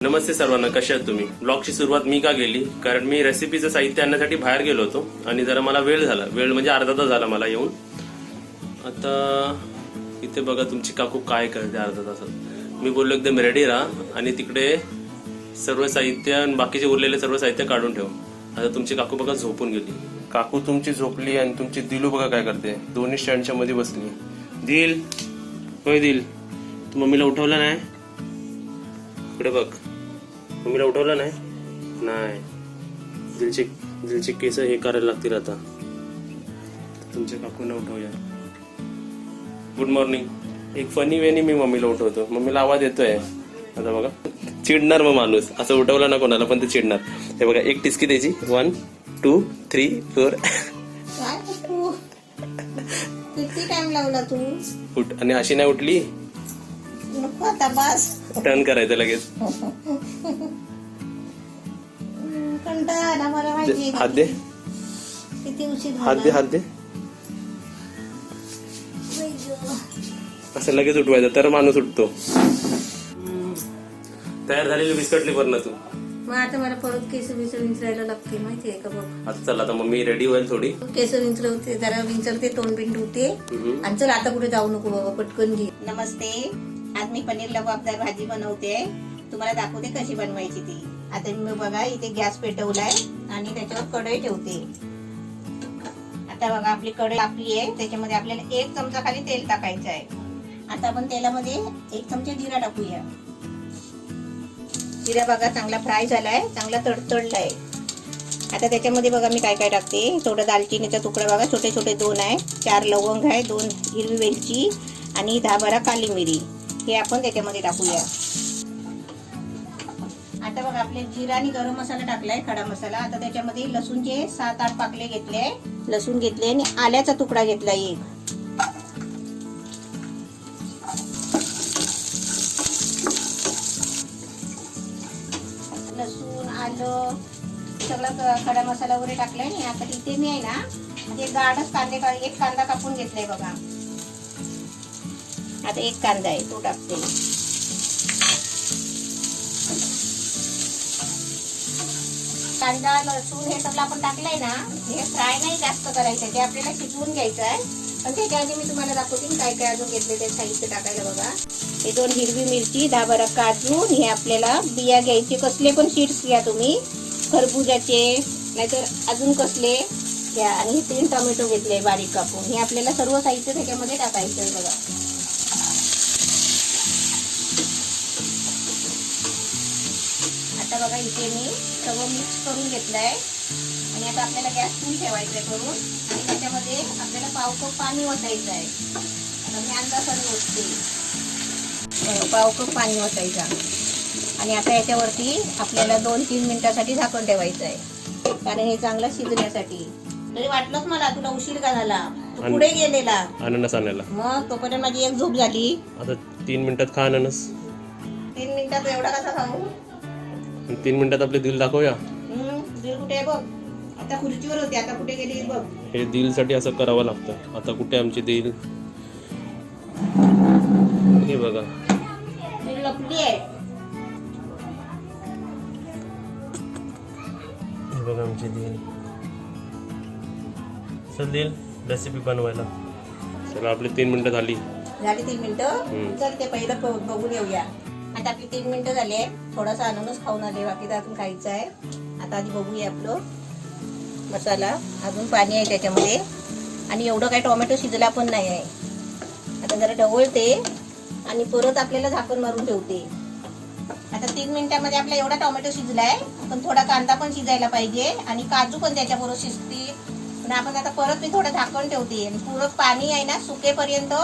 नमस्ते सर्वांना, कशा आहात तुम्ही? ब्लॉगची सुरुवात मी का केली, कारण मी रेसिपीचं साहित्य आणण्यासाठी बाहेर गेलो होतो आणि जरा मला वेळ झाला. वेळ म्हणजे अर्धा तास झाला मला येऊन. आता इथे बघा तुमची काकू काय करते अर्धा तासात. मी बोललो एकदम रेडी राहा आणि तिकडे सर्व साहित्य आणि बाकीचे उरलेले सर्व साहित्य काढून ठेव. आता तुमची काकू बघा झोपून गेली. काकू तुमची झोपली आणि तुमची दिलू बघा काय करते, दोन्ही स्टँडच्या मध्ये बसली. दिल, होय दिल, तू मम्मीला उठवलं नाही? इकडे बघ, मम्मीला उठवलं नाही. दिलचे केस हे करायला लागतील आता. तुमच्या काकूंना उठवूया. Good morning. एक फनी वेनी मी मम्मीला उठवतो. मम्मीला आवाज येतोय आता बघा. चिडणार मग माणूस, असं उठवला ना कोणाला पण ते चिडणार. हे बघा, एक टिचकी द्यायची. 1 2 3 4. किती टाइम लावला तू? उठ. आणि अशी नाही उठली, नको आता बस. टर्न करायचं लगेच. कंटाळा मला माहिती. हात दे, किती उशीर हात दे, हात दे. असं लगेच उठवायचं तर माणूस उठतो. तयार झालेली बिस्कटली पर ना तू. मग आता मला परत केस विंचरायला लागते, माहितीये का बघ. आता चल, आता मम्मी रेडी होईल थोडी. केस विंचरवते, जरा विंचरते, तोंड बिंड धुते आणि चल आता कुठे जाऊ नको बाबा, पटकन घे. नमस्ते. आज मी पनीर लबाबदार भाजी बनवते. तुम्हाला दाखवते कशी बनवायची ती. आता मी बघा इथे गॅस पेटवलाय आणि त्याच्यावर कढई ठेवते. आता बघा आपली कढई आपली आहे, त्याच्यामध्ये आपल्याला 1 चमचा खाली तेल टाकायचं आहे. आता आपण तेलामध्ये 1 चमचा जिरा टाकूया. जिरा बघा चांगला फ्राय झालाय, चांगला तडतडलाय. आता त्याच्यामध्ये बघा मी काय काय टाकते. थोडं दालचिनीचा तुकडा बघा, छोटे छोटे 2 आहे. 4 लवंग आहे, 2 हिरवी वेलची आणि 10-12 काली मिरी. हे आपण त्याच्यामध्ये टाकूया. आता बघा आपले जिरा आणि गरम मसाला टाकलाय, खडा मसाला. आता त्याच्यामध्ये लसूणचे 7-8 पाकले घेतले, लसूण घेतले आणि आल्याचा तुकडा घेतला 1. लसूण, आलं सगळं खडा मसाला वगैरे टाकलाय. आणि आता इथे मी आहे ना म्हणजे गाढच एक कांदा कापून घेतलाय बघा. आता 1 कांदा आहे तो टाकते. कांदा, लसूण हे सगळं आपण टाकलंय ना, हे फ्राय नाही जास्त करायचं, ते आपल्याला शिजवून घ्यायचं आहे. पण त्याच्या आधी मी तुम्हाला दाखवते काय काय अजून घेतले ते साहित्य टाकायला बघा. हे 2 हिरवी मिरची, 10-12 काजू. हे आपल्याला बिया घ्यायचे, कसले पण सीड्स घ्या तुम्ही, खरबुजाचे नाहीतर अजून कसले घ्या. आणि हे 3 टोमॅटो घेतले बारीक कापून. हे आपल्याला सर्व साहित्य त्याच्यामध्ये टाकायचं आहे बघा. आता बघा इथे मी सगळं मिक्स करून घेतलंय आणि आता आपल्याला गॅस फुल ठेवायचंय करून. आणि त्याच्यामध्ये आपल्याला पाव कप पाणी ओतायचं आहे. आता मी अंदाजाने ओतते. पाव कप पाणी ओतायचं. आणि आता याच्यावरती आपल्याला 2-3 मिनिटासाठी झाकण ठेवायचं आहे, कारण हे चांगलं शिजण्यासाठी. तरी वाटलंच मला तुला उशीर का झाला, तू पुढे गेलेला अननस आणायला. मग तोपर्यंत माझी एक झोप झाली. आता 3 मिनिटात खा अननस. 3 मिनिटात एवढा कसा खाऊ? 3 मिनिटात आपले दिल दाखवूया. दिल कुठे आहे बघ? आता खुर्चीवर होते, आता कुठे गेली बघ. हे दिल साठी असं करावं लागतं. आता कुठे आमची दिल? हे बघा, दिल लपली आहे. हे बघा आमची दिल. चल दिल, रेसिपी बनवायला. चला आपली 3 मिनिटं झाली. 3 मिनिटं. चल ते पहिलं बघून येऊया. आता आपली 3 मिनिटं झाले. थोडासा अननस खाऊन आले, बाकी अजून खायचं आहे. आता आधी बघूया आपलं मसाला. अजून पाणी आहे त्याच्यामध्ये आणि एवढं काही टोमॅटो शिजला पण नाही आहे. आता जरा ढवळते आणि परत आपल्याला झाकण मारून ठेवते. आता 3 मिनिटांमध्ये आपला एवढा टोमॅटो शिजलाय, पण थोडा कांदा पण शिजायला पाहिजे आणि काजू पण त्याच्याबरोबर शिजतील. पण आपण आता परत मी थोडं झाकण ठेवते आणि पुरं पाणी आहे ना सुकेपर्यंत.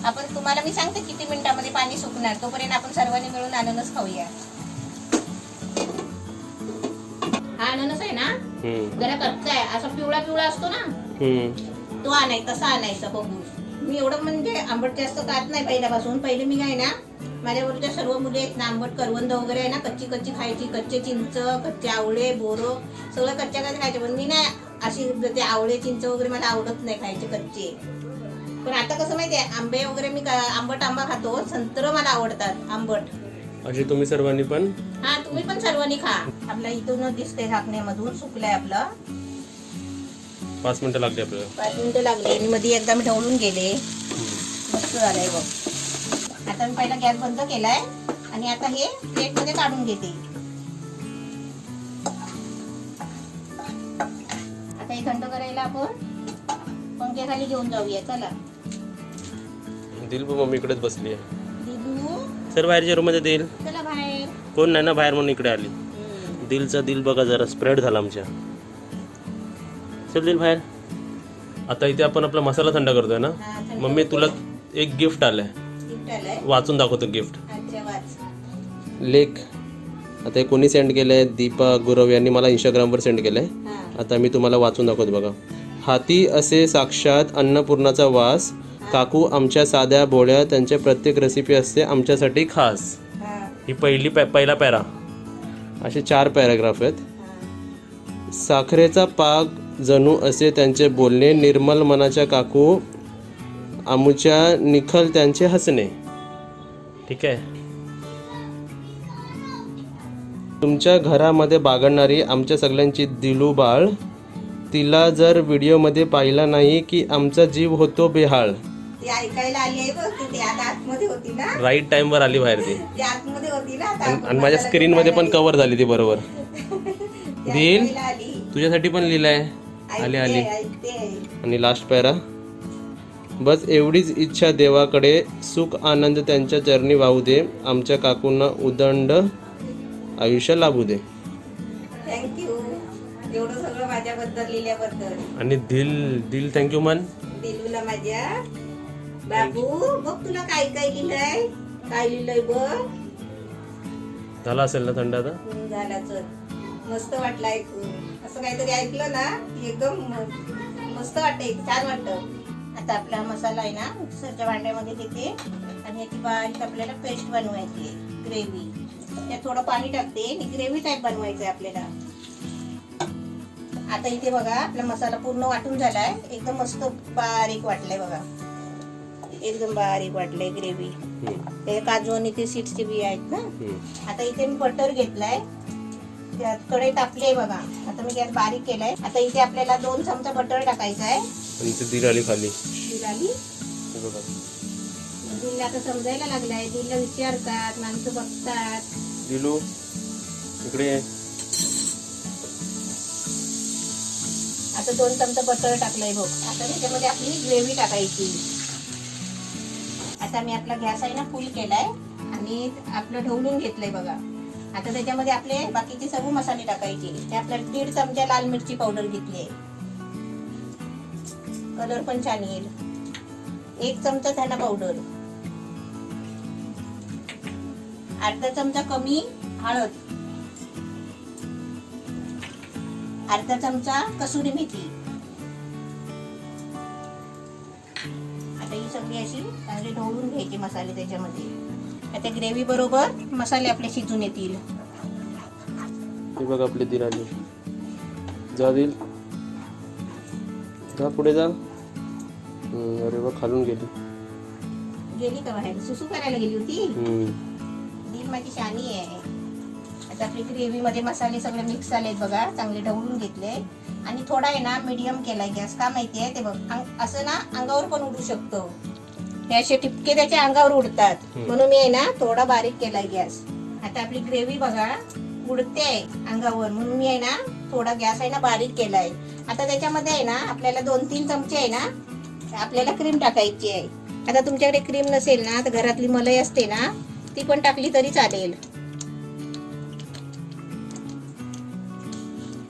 आपण तुम्हाला मी सांगते किती मिनिटांमध्ये पाणी सुकणार, तोपर्यंत आपण सर्वांनी मिळून अननस खाऊया. हा अननस आहे ना जरा कच्चा आहे, असा पिवळा पिवळा असतो ना, तो आणायचा, तसा आणायचा बघू. मी एवढं म्हणजे आंबट जास्त खात नाही पहिल्यापासून. पहिले मी काय ना, माझ्याबरोबर सर्व मुले आहेत ना, आंबट करवंद वगैरे आहे ना, कच्ची कच्ची खायची. कच्चे चिंच, कच्चे आवळे, बोरं सगळं कच्च्या कच्च्या खायचे. पण मी ना अशी ते आवळे चिंच वगैरे मला आवडत नाही खायचे कच्चे. पण आता कसं माहितीये, आंबे वगैरे मी आंबट आंबा खातो, संत्र मला आवडतात आंबट. अशी तुम्ही सर्वांनी पण हा तुम्ही पण सर्वांनी खा. आपला इथूनच दिसते झाकण्यामधून सुकलंय आपलं. 5 मिनिटं लागली आपल्याला. 5 मिनिटं लागली आणि मध्ये एकदा मी ढवळून गेले. मस्त झालंय बघ. आता मी पहिला गॅस बंद केलाय आणि आता हे प्लेट मध्ये काढून घेते. आता हे थंड करायला आपण पंख्याखाली घेऊन जाऊया. चला दिल मम्मीकडेच बसली आहे. दिलू सर बाहेरच्या रूम मध्ये दिल. चला बाहेर. कोण नाही ना बाहेर म्हणून इकडे आली. दिलचा दिल बघा जरा स्प्रेड झाला आमच्या. चल दिल बाहेर. आता इथे आपण आपला मसाला थंड करतोय ना. हा, थंड मम्मी तुला एक गिफ्ट आलंय. गिफ्ट आलंय. वाचून दाखवतो गिफ्ट. अच्छा वाच. लेख. आता हे कोणी सेंड केलंय? दीपा गुरव यांनी मला इंस्टाग्रामवर सेंड केलंय. हा. आता मी तुम्हाला वाचून दाखवतो बघा. हाती असे साक्षात अन्नपूर्णाचा वास. काकू आमच्या साध्या भोळ्या, त्यांच्या प्रत्येक रेसिपी असते आमच्यासाठी खास. हा. ही पहिला पॅरा. असे 4 पॅराग्राफ आहेत. हा. साखरेचा पाक जणू असे त्यांचे बोलणे. निर्मल मनाच्या काकू आमुच्या, निखल त्यांचे हसणे. ठीक आहे. तुमच्या घरामध्ये बागडणारी आमच्या सगळ्यांची दिलू बाळ. तिला जर व्हिडिओमध्ये पाहिला नाही की आमचा जीव होतो बेहाळ. ती ऐकायला आली आहे बघ. ती आता आतमध्ये होती ना. राईट टाइमवर आली बाहेर ती. ती आतमध्ये होती ना. आता आपण आणि माझ्या मसाला स्क्रीन मध्ये पण घेऊन कव्हर झाली ती बरोबर. ती दिल ऐकायला आली. तुझ्यासाठी पण लिहिलंय. आली आली. ऐकते. आणि लास्ट पॅरा. बस एवढीच इच्छा देवाकडे, सुख आनंद त्यांच्या चरणी वाहू दे. आमच्या काकूंना उदंड आयुष्य लाभू दे. थँक्यू एवढं सगळं माझ्याबद्दल लिहिल्याबद्दल. आणि दिल थँक्यू मन. दिलूला माझ्या. बाबू बघ तुला काय काय लिहिलंय. काय लिहिलंय बघ. झाला असेल ना थंड आता. झाला. चल मस्त वाटलं ऐकून. असं काहीतरी ऐकलं ना की एकदम मस्त वाटतंय. छान वाटतं. आता आपला मसाला आहे ना मिक्सरच्या भांड्यामध्ये घेते आणि याची बारीक आपल्याला पेस्ट बनवायची आहे. ग्रेव्ही. त्यात थोडं पाणी टाकते आणि ग्रेव्ही टाईप बनवायचं आहे आपल्याला. आता इथे बघा आपला मसाला पूर्ण वाटून झालाय. एकदम मस्त बारीक वाटलंय बघा. एकदम बारीक वाटलंय ग्रेव्ही. ते काजू आणि ते सीड्सचे बी आहेत ना. आता इथे मी बटर घेतलाय. त्यात कढई तापली आहे बघा. आता मी गॅस बारीक केलाय. आता इथे आपल्याला 2 चमचा बटर टाकायचं आहे. आणि ते दिल आली खाली. दिल आली. दिलला आता समजायला लागलाय. दिलला विचारतात, माणसं बघतात. दिलू इकडे. आता 2 चमचा बटर टाकलंय बघ. आता त्याच्यामध्ये आपली ग्रेव्ही टाकायची. आता मी आपला गॅस आहे ना फुल केलाय आणि आपलं ढवळून घेतलंय बघा. आता त्याच्यामध्ये आपले बाकीचे सर्व मसाले टाकायचे. ते आपल्याला 1.5 चमचा लाल मिरची पावडर घेतली आहे. कलर पण छान येईल. 1 चमचा धना पावडर. अर्धा चमचा कमी हळद. अर्धा चमचा कसुरी मेथी. आता ही सगळी अशी चांगली ढवळून घ्यायची मसाले त्याच्यामध्ये. आता ग्रेव्ही बरोबर मसाले आपले शिजून येतील. हे बघ आपली दिल आली. जा दिल. जा पुढे जा. अरे वा खालून गेली. गेली का बाहेर? सुसू करायला गेली होती. दिल माझी शानी आहे. आता आपली ग्रेव्ही मध्ये मसाले सगळे मिक्स झालेत बघा. चांगले ढवळून घेतले आणि थोडा आहे ना मीडियम केलाय गॅस. का माहितीये ते बघ असं ना अंगावर पण उडू शकतो. हे असे टिपके त्याच्या अंगावर उडतात. म्हणून मी आहे ना थोडा बारीक केलाय गॅस. आता आपली ग्रेव्ही बघा उडते अंगावर. म्हणून मी आहे ना थोडा गॅस आहे ना बारीक केलाय. आता त्याच्यामध्ये आहे ना आपल्याला 2-3 चमचे आहे ना आपल्याला क्रीम टाकायची आहे. आता तुमच्याकडे क्रीम नसेल ना तर घरातली मलाई असते ना ती पण टाकली तरी चालेल.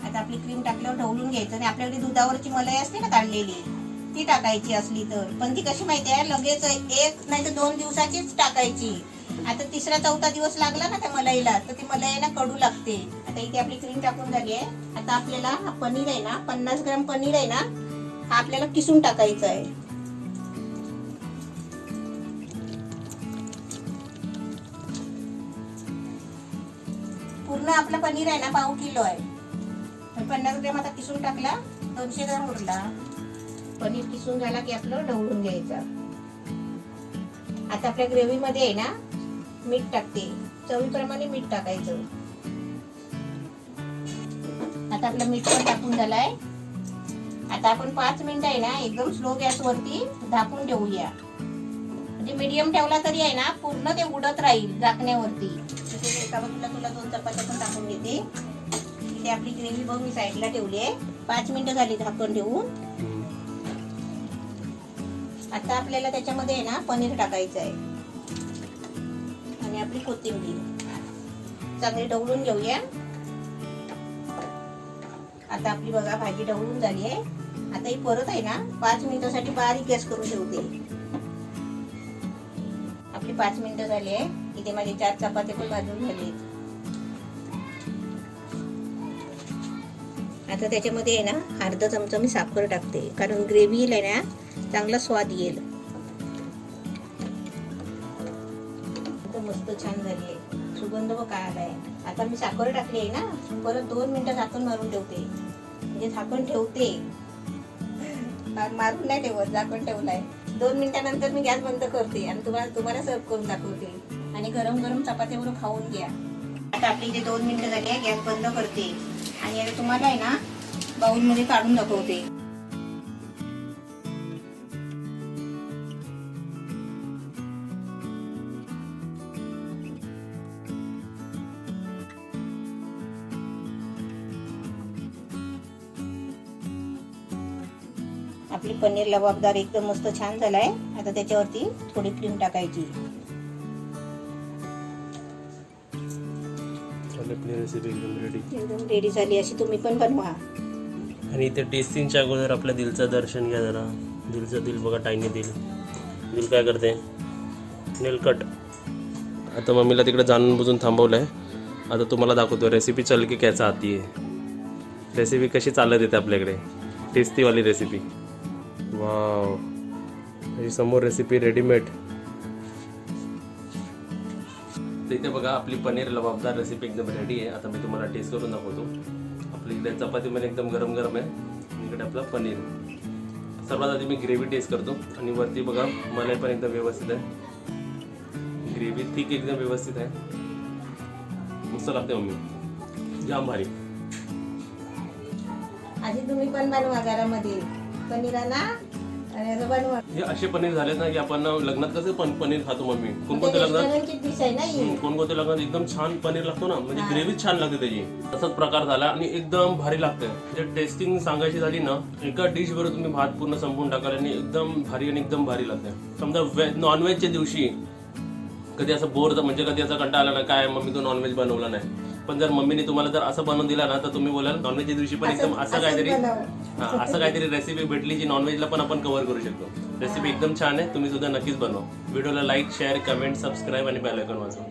आता आपली क्रीम टाकल्यावर ढवळून घ्यायचं आणि आपल्याकडे दुधावरची मलाई असते ना काढलेली ती टाकायची असली तर. पण ती कशी माहितीये लगेच 1 नाही तर 2 दिवसाचीच टाकायची. आता 3रा-4था दिवस लागला ना त्या मलाईला तर ती मलाई ना कडू लागते. आता इथे आपली क्रीम टाकून झाली आहे. आता आपल्याला हा पनीर आहे ना 50 ग्रॅम पनीर आहे ना हा आपल्याला किसून टाकायचा आहे. पूर्ण आपला पनीर आहे ना 1/2 किलो आहे. 50 ग्रॅम आता किसून टाकला. 200 ग्रॅम उरला. पनीर किसून झाला की आपलं ढवळून घ्यायचा. आता आपल्या ग्रेव्ही मध्ये आहे ना मीठ टाकते. चवीप्रमाणे मीठ टाकायचं. आता आपलं मीठ पण टाकून झालाय. आता आपण 5 मिनिटं आहे ना एकदम स्लो गॅसवरती झाकून ठेवूया. म्हणजे मीडियम ठेवला तरी आहे ना पूर्ण ते उडत राहील झाकण्यावरती. तिथे एका बाजूला तुला 2 चपात्या पण टाकून घेते. इथे आपली ग्रेव्ही बघ मी साईडला ठेवली आहे. 5 मिनिटं झाली झाकण ठेवून. आता आपल्याला त्याच्यामध्ये आहे ना पनीर टाकायचं आहे आणि आपली कोथिंबीर चांगली ढवळून घेऊया. आता आपली बघा भाजी ढवळून झाली आहे. आता ही परत आहे ना 5 मिनिटासाठी बारीक गॅस करून ठेवते. आपली 5 मिनिटं झाली आहे. इथे माझे 4 चपाती पण भाजून झाले. आता त्याच्यामध्ये आहे ना अर्धा चमचा मी साखर टाकते कारण ग्रेव्हीला आहे ना चांगला स्वाद येईल. मस्त छान झाली आहे. सुगंध बघ काय आलाय. आता मी साखर टाकली आहे ना परत 2 मिनिटं झाकण मारून ठेवते. म्हणजे झाकण ठेवते मारून नाही ठेवत, झाकण ठेवलाय. 2 मिनिटानंतर मी गॅस बंद करते आणि तुम्हाला सर्व करून दाखवते. आणि गरम गरम चपातीवर खाऊन घ्या. आता आपली इथे 2 मिनिटं झाली आहे. गॅस बंद करते आणि आता तुम्हाला आहे ना बाउलमध्ये काढून दाखवते. आपली पनीर लबाबदार एकदम मस्त छान झालाय. आता त्याच्यावरती थोडी क्रीम टाकायची. आपली रेसिपी एकदम रेडी झाली. अशी तुम्ही पण बनवा. आणि इथे टेस्टिंगच्या अगोदर आपल्या दिलचं दर्शन घ्या जरा. दिलचं दिल बघा, टायनी दिल. दिल काय करते? नेल कट. आता मम्मीला तिकडे जाणून बुजून थांबवलं आहे. आता तुम्हाला दाखवतो रेसिपी चल की कैसा आती है. रेसिपी कशी चालत येते आपल्याकडे, टेस्टीवाली रेसिपी. वाव, ही समोर रेसिपी रेडीमेड. इथे बघा आपली पनीर लबाबदार रेसिपी एकदम रेडी आहे. आता मी तुम्हाला टेस्ट करून दाखवतो. आपली इकडे चपाती पण एकदम गरम गरम आहे आणि इकडे आपला पनीर. सर्वात आधी मी ग्रेव्ही टेस्ट करतो आणि वरती बघा मलाई पण एकदम व्यवस्थित आहे. ग्रेव्ही थिक एकदम व्यवस्थित आहे. मस्त लागते मम्मी, जाम भारी. आधी तुम्ही पण बनवा घरामध्ये पनीराना आणि असं बनवा. हे असे पनीर झाले ना की आपण लग्नात कसं पनीर खातो मम्मी. कोणकोणत्या लग्नात कोणकोणत्या लग्नात एकदम छान पनीर लागतो ना, म्हणजे ग्रेव्ही छान लागते त्याची. तसाच प्रकार झाला आणि एकदम भारी लागते. म्हणजे टेस्टिंग सांगायची झाली ना, एका डिश वर तुम्ही भात पूर्ण संपून टाकाल आणि एकदम भारी आणि एकदम भारी लागते. समजा नॉनव्हेजच्या दिवशी कधी असं बोर, म्हणजे कधी असा कंटाळा आला ना, काय मम्मी तू नॉनव्हेज बनवला नाही, पण जर मम्मीने तुम्हाला जर असं बनवून दिला ना तर तुम्ही बोलाल नॉनव्हेजच्या दिवशी पण एकदम असं काहीतरी रेसिपी भेटली जी नॉनव्हेजला पण आपण कव्हर करू शकतो. रेसिपी एकदम छान आहे. तुम्ही सुद्धा नक्कीच बनवा. व्हिडिओला लाईक, शेअर, कमेंट, सबस्क्राईब आणि बेल आयकॉन वाजवा.